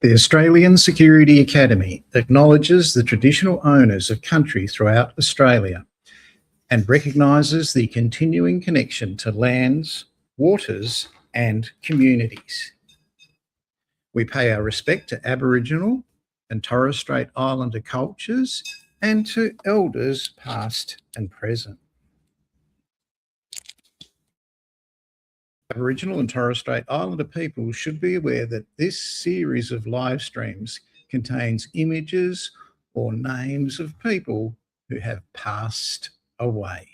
The Australian Security Academy acknowledges the traditional owners of country throughout Australia and recognises the continuing connection to lands, waters and communities. We pay our respect to Aboriginal and Torres Strait Islander cultures and to elders past and present. Aboriginal and Torres Strait Islander people should be aware that this series of live streams contains images or names of people who have passed away.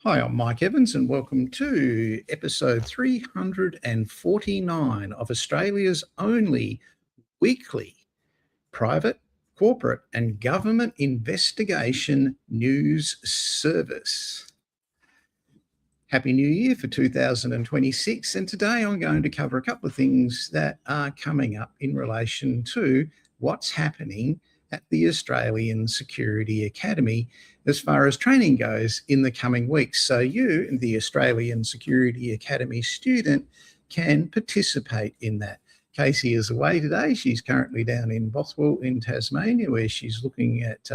Hi, I'm Mike Evans and welcome to episode 349 of Australia's only weekly private, corporate and government investigation news service. Happy New Year for 2026, and today I'm going to cover a couple of things that are coming up in relation to what's happening at the Australian Security Academy as far as training goes in the coming weeks. So you, the Australian Security Academy student, can participate in that. Casey is away today. She's currently down in Bothwell in Tasmania, where she's looking at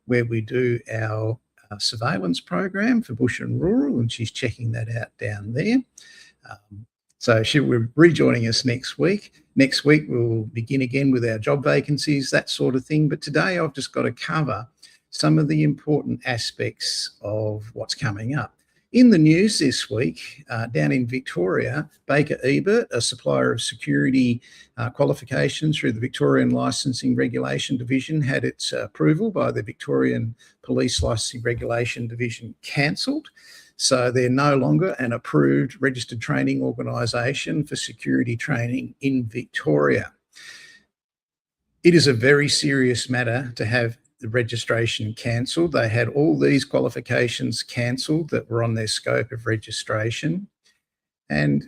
where we do our surveillance program for bush and rural, and she's checking that out down there. So she will be rejoining us next week. Next week, we'll begin again with our job vacancies, that sort of thing. But today I've just got to cover some of the important aspects of what's coming up. In the news this week, down in Victoria, Baker Ebert, a supplier of security qualifications through the Victorian Licensing Regulation Division, had its approval by the Victorian Police Licensing Regulation Division cancelled. So they're no longer an approved registered training organisation for security training in Victoria. It is a very serious matter to have the registration cancelled. They had all these qualifications cancelled that were on their scope of registration. And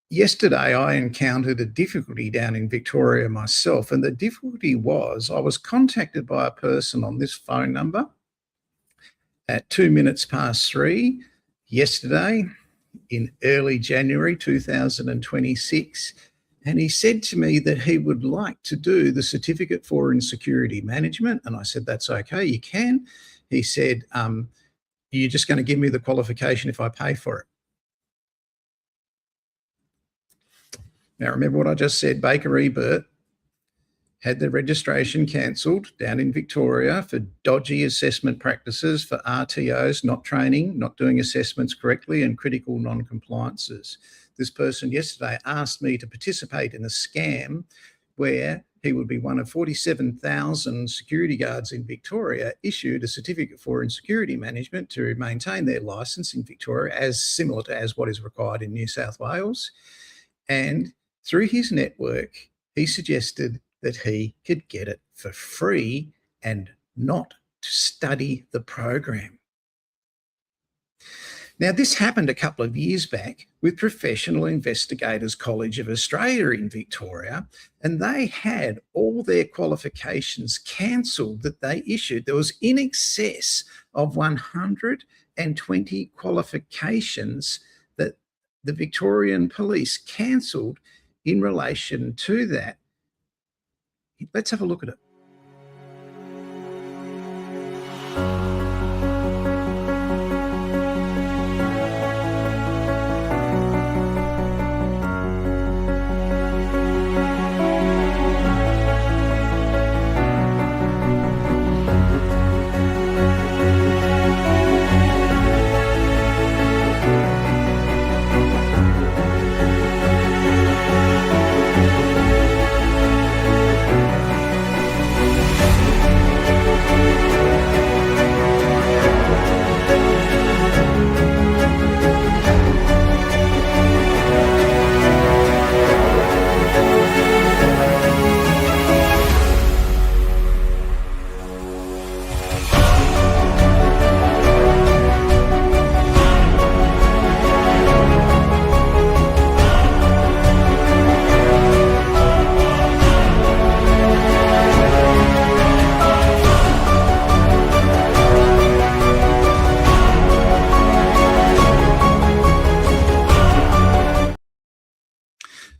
yesterday I encountered a difficulty down in Victoria myself. And the difficulty was I was contacted by a person on this phone number at 3:02 yesterday in early January 2026. And he said to me that he would like to do the Certificate for in Security Management. And I said, that's okay, you can. He said, you're just going to give me the qualification if I pay for it. Now, remember what I just said, Baker Ebert had their registration cancelled down in Victoria for dodgy assessment practices for RTOs, not training, not doing assessments correctly, and critical non-compliances. This person yesterday asked me to participate in a scam where he would be one of 47,000 security guards in Victoria issued a certificate for in security management to maintain their licence in Victoria, as similar to as what is required in New South Wales. And through his network, he suggested that he could get it for free and not to study the program. Now, this happened a couple of years back with Professional Investigators College of Australia in Victoria, and they had all their qualifications cancelled that they issued. There was in excess of 120 qualifications that the Victorian Police cancelled in relation to that. Let's have a look at it.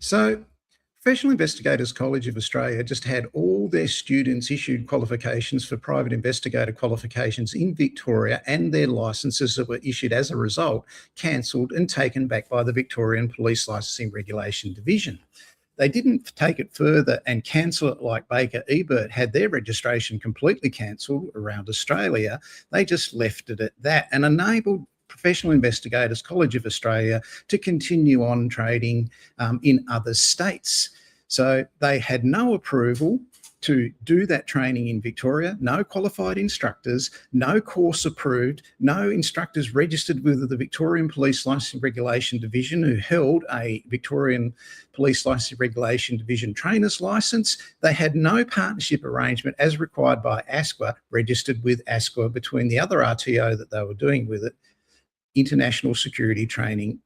So, Professional Investigators College of Australia just had all their students issued qualifications for private investigator qualifications in Victoria and their licences that were issued as a result cancelled and taken back by the Victorian Police Licensing Regulation Division. They didn't take it further and cancel it like Baker Ebert had their registration completely cancelled around Australia. They just left it at that and enabled Professional Investigators College of Australia to continue on trading in other states. So they had no approval to do that training in Victoria, no qualified instructors, no course approved, no instructors registered with the Victorian Police Licensing Regulation Division who held a Victorian Police Licensing Regulation Division trainer's licence. They had no partnership arrangement as required by ISTA, registered with ISTA between the other RTO that they were doing with it, International Security Training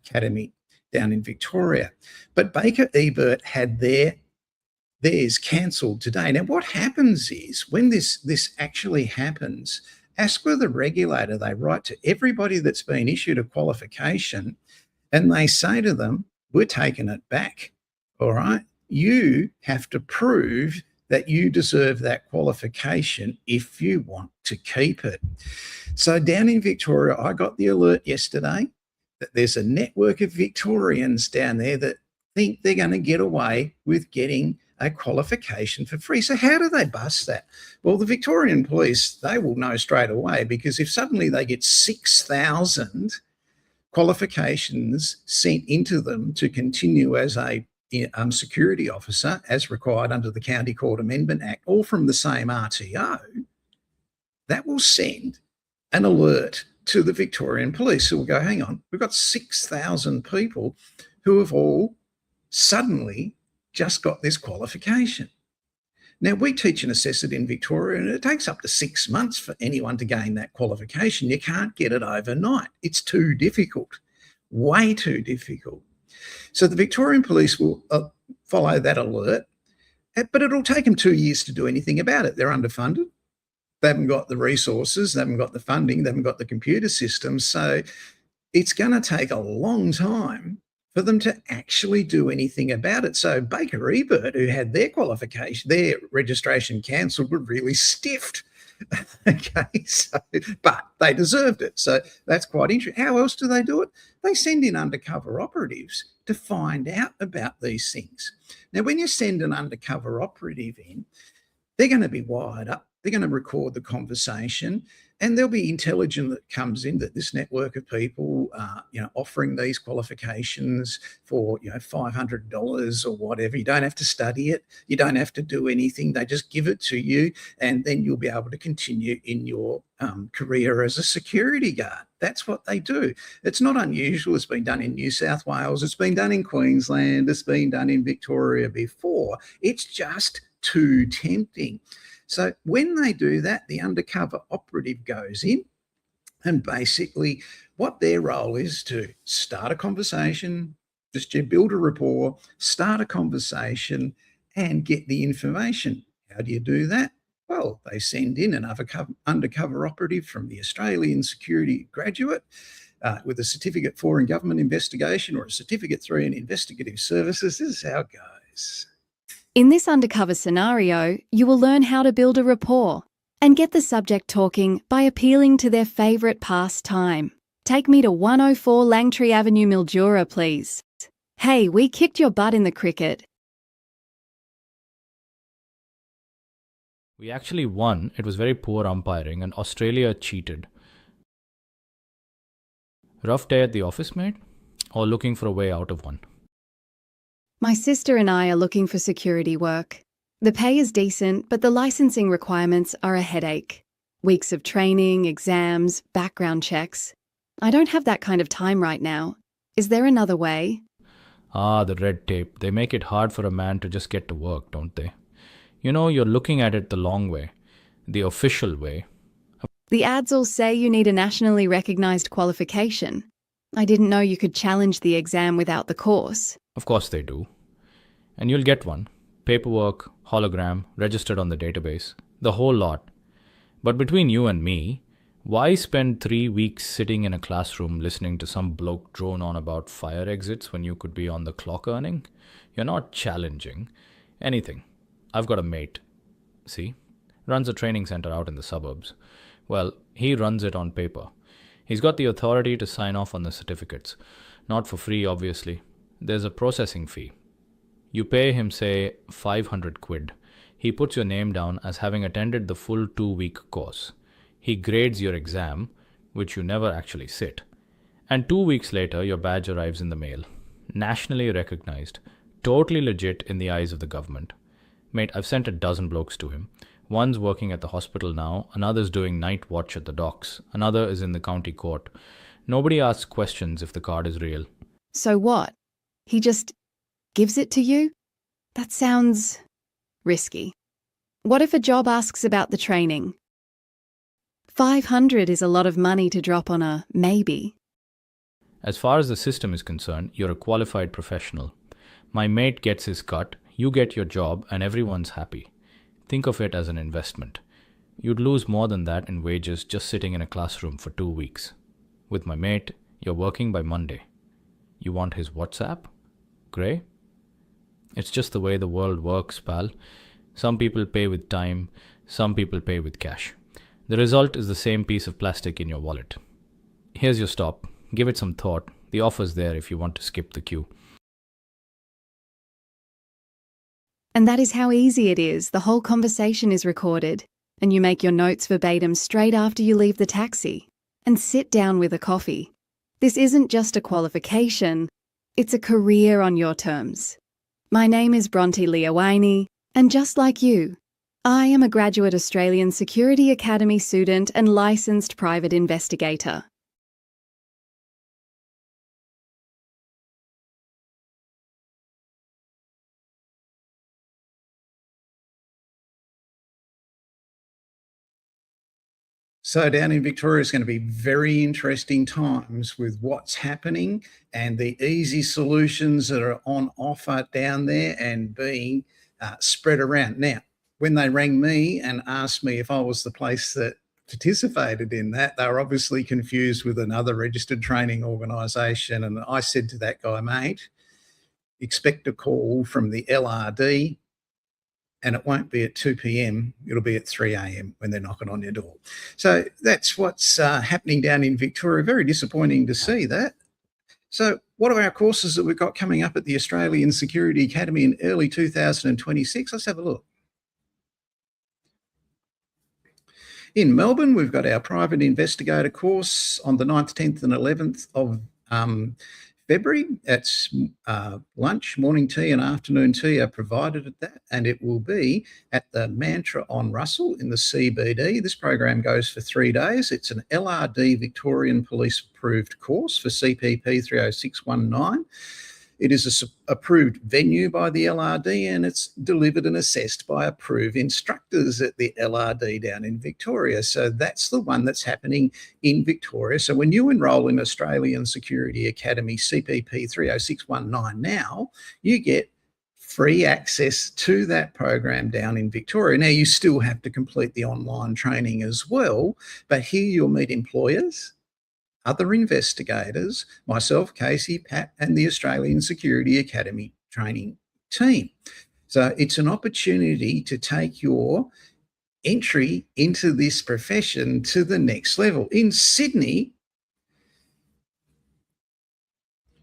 Academy down in Victoria. But Baker Ebert had theirs cancelled today. Now, what happens is when this actually happens, ASQA, the regulator, they write to everybody that's been issued a qualification and they say to them, we're taking it back, all right? You have to prove that you deserve that qualification if you want to keep it. So down in Victoria, I got the alert yesterday that there's a network of Victorians down there that think they're going to get away with getting a qualification for free. So how do they bust that? Well, the Victorian police, they will know straight away, because if suddenly they get 6,000 qualifications sent into them to continue as a security officer as required under the County Court Amendment Act, all from the same RTO, that will send an alert to the Victorian police who will go, hang on, we've got 6,000 people who have all suddenly just got this qualification. Now, we teach and assess it in Victoria, and it takes up to 6 months for anyone to gain that qualification. You can't get it overnight. It's too difficult, way too difficult. So the Victorian police will follow that alert, but it'll take them 2 years to do anything about it. They're underfunded. They haven't got the resources, they haven't got the funding, they haven't got the computer systems. So it's going to take a long time for them to actually do anything about it. So Baker Ebert, who had their qualification, their registration cancelled, were really stiffed. Okay, so, but they deserved it. So that's quite interesting. How else do they do it? They send in undercover operatives to find out about these things. Now, when you send an undercover operative in, they're going to be wired up. They're going to record the conversation, and there'll be intelligence that comes in that this network of people, offering these qualifications for, $500 or whatever. You don't have to study it. You don't have to do anything. They just give it to you, and then you'll be able to continue in your career as a security guard. That's what they do. It's not unusual. It's been done in New South Wales. It's been done in Queensland. It's been done in Victoria before. It's just too tempting. So when they do that, the undercover operative goes in, and basically what their role is to start a conversation, just to build a rapport, start a conversation and get the information. How do you do that? Well, they send in an undercover operative from the Australian security graduate with a Certificate 4 in Government Investigation or a Certificate 3 in Investigative Services. This is how it goes. In this undercover scenario, you will learn how to build a rapport and get the subject talking by appealing to their favourite pastime. Take me to 104 Langtree Avenue, Mildura, please. Hey, we kicked your butt in the cricket. We actually won. It was very poor umpiring and Australia cheated. Rough day at the office, mate? Or looking for a way out of one? My sister and I are looking for security work. The pay is decent, but the licensing requirements are a headache. Weeks of training, exams, background checks. I don't have that kind of time right now. Is there another way? The red tape. They make it hard for a man to just get to work, don't they? You're looking at it the long way, the official way. The ads all say you need a nationally recognised qualification. I didn't know you could challenge the exam without the course. Of course they do. And you'll get one. Paperwork, hologram, registered on the database, the whole lot. But between you and me, Why spend 3 weeks sitting in a classroom listening to some bloke drone on about fire exits when you could be on the clock earning? You're not challenging anything. I've got a mate, see, runs a training center out in the suburbs. Well, he runs it on paper. He's got the authority to sign off on the certificates. Not for free, obviously. There's a processing fee. You pay him, say, 500 quid. He puts your name down as having attended the full 2-week course. He grades your exam, which you never actually sit. And 2 weeks later, your badge arrives in the mail. Nationally recognized. Totally legit in the eyes of the government. Mate, I've sent a dozen blokes to him. One's working at the hospital now, another's doing night watch at the docks, another is in the county court. Nobody asks questions if the card is real. So what? He just gives it to you? That sounds risky. What if a job asks about the training? 500 is a lot of money to drop on a maybe. As far as the system is concerned, you're a qualified professional. My mate gets his cut, you get your job, and everyone's happy. Think of it as an investment. You'd lose more than that in wages just sitting in a classroom for 2 weeks. With my mate, you're working by Monday. You want his WhatsApp? Grey? It's just the way the world works, pal. Some people pay with time, some people pay with cash. The result is the same piece of plastic in your wallet. Here's your stop. Give it some thought. The offer's there if you want to skip the queue. And that is how easy it is. The whole conversation is recorded, and you make your notes verbatim straight after you leave the taxi and sit down with a coffee. This isn't just a qualification, it's a career on your terms. My name is Bronte Leowaini, and just like you, I am a graduate Australian Security Academy student and licensed private investigator. So down in Victoria is going to be very interesting times with what's happening and the easy solutions that are on offer down there and being spread around. Now, when they rang me and asked me if I was the place that participated in that, they were obviously confused with another registered training organisation. And I said to that guy, mate, expect a call from the LRD, and it won't be at 2 p.m, it'll be at 3 a.m. when they're knocking on your door. So that's what's happening down in Victoria. Very disappointing to see that. So what are our courses that we've got coming up at the Australian Security Academy in early 2026? Let's have a look. In Melbourne, we've got our private investigator course on the 9th, 10th and 11th of February. It's lunch, morning tea and afternoon tea are provided at that, and it will be at the Mantra on Russell in the CBD. This program goes for 3 days. It's an LRD Victorian Police approved course for CPP 30619. It is an approved venue by the LRD, and it's delivered and assessed by approved instructors at the LRD down in Victoria. So that's the one that's happening in Victoria. So when you enrol in Australian Security Academy CPP 30619 now, you get free access to that program down in Victoria. Now, you still have to complete the online training as well, but here you'll meet employers, other investigators, myself, Casey, Pat, and the Australian Security Academy training team. So it's an opportunity to take your entry into this profession to the next level. In Sydney,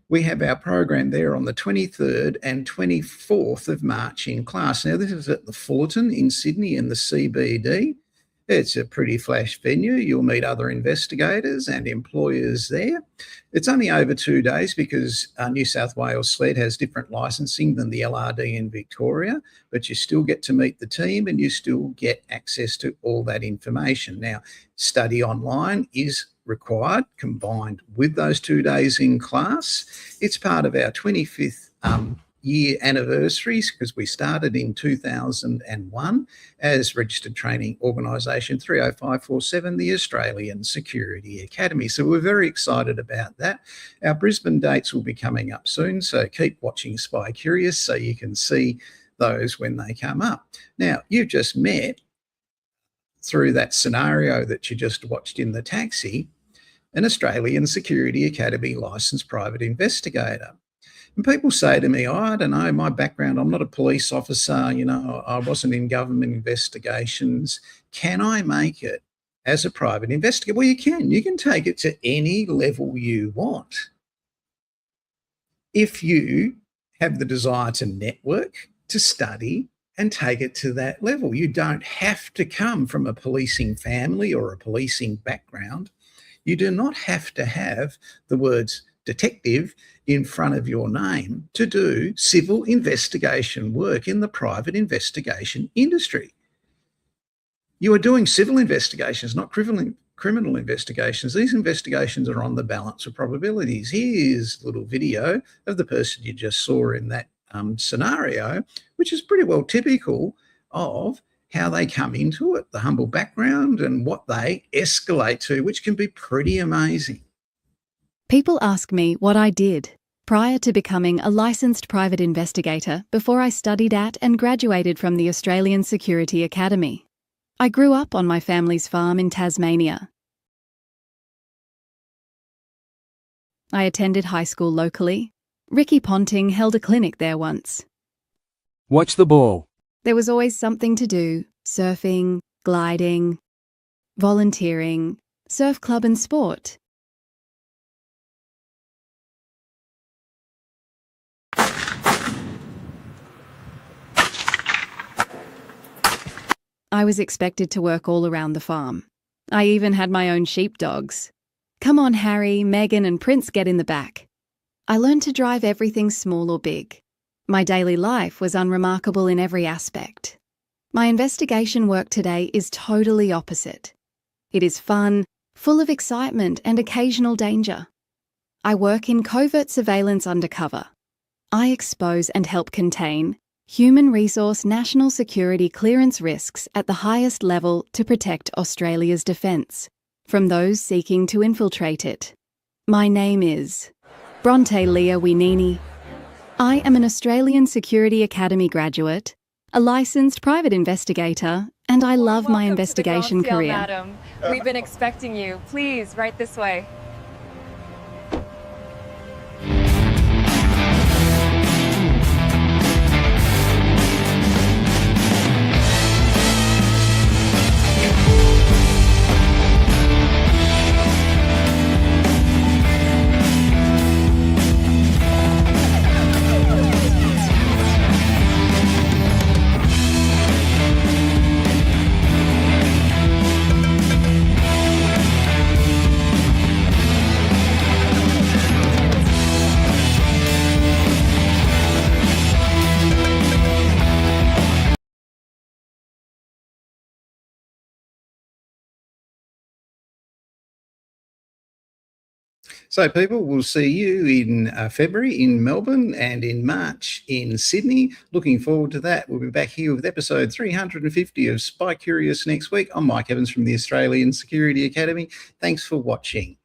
we have our program there on the 23rd and 24th of March in class. Now, this is at the Fullerton in Sydney in the CBD. It's a pretty flash venue. You'll meet other investigators and employers there. It's only over 2 days because New South Wales SLED has different licensing than the LRD in Victoria, but you still get to meet the team and you still get access to all that information. Now, study online is required combined with those 2 days in class. It's part of our 25th year anniversaries because we started in 2001 as registered training organisation 30547, the Australian Security Academy. So we're very excited about that. Our Brisbane dates will be coming up soon, so keep watching Spy Curious so you can see those when they come up. Now, you've just met through that scenario that you just watched in the taxi, an Australian Security Academy licensed private investigator. And people say to me, I don't know, my background, I'm not a police officer, I wasn't in government investigations. Can I make it as a private investigator? Well, you can. You can take it to any level you want. If you have the desire to network, to study, and take it to that level. You don't have to come from a policing family or a policing background. You do not have to have the words detective in front of your name to do civil investigation work in the private investigation industry. You are doing civil investigations, not criminal investigations. These investigations are on the balance of probabilities. Here's a little video of the person you just saw in that scenario, which is pretty well typical of how they come into it, the humble background and what they escalate to, which can be pretty amazing. People ask me what I did prior to becoming a licensed private investigator before I studied at and graduated from the Australian Security Academy. I grew up on my family's farm in Tasmania. I attended high school locally. Ricky Ponting held a clinic there once. Watch the ball. There was always something to do: surfing, gliding, volunteering, surf club and sport. I was expected to work all around the farm. I even had my own sheepdogs. Come on, Harry, Meghan and Prince, get in the back. I learned to drive everything small or big. My daily life was unremarkable in every aspect. My investigation work today is totally opposite. It is fun, full of excitement and occasional danger. I work in covert surveillance undercover. I expose and help contain human resource national security clearance risks at the highest level to protect Australia's defence from those seeking to infiltrate it. My name is Bronte Leah Winini. I am an Australian Security Academy graduate, a licensed private investigator, and I love my investigation Welcome to the career. Grand Seal, madam. We've been expecting you. Please, right this way. So people, will see you in February in Melbourne and in March in Sydney. Looking forward to that. We'll be back here with episode 350 of Spy Curious next week. I'm Mike Evans from the Australian Security Academy. Thanks for watching.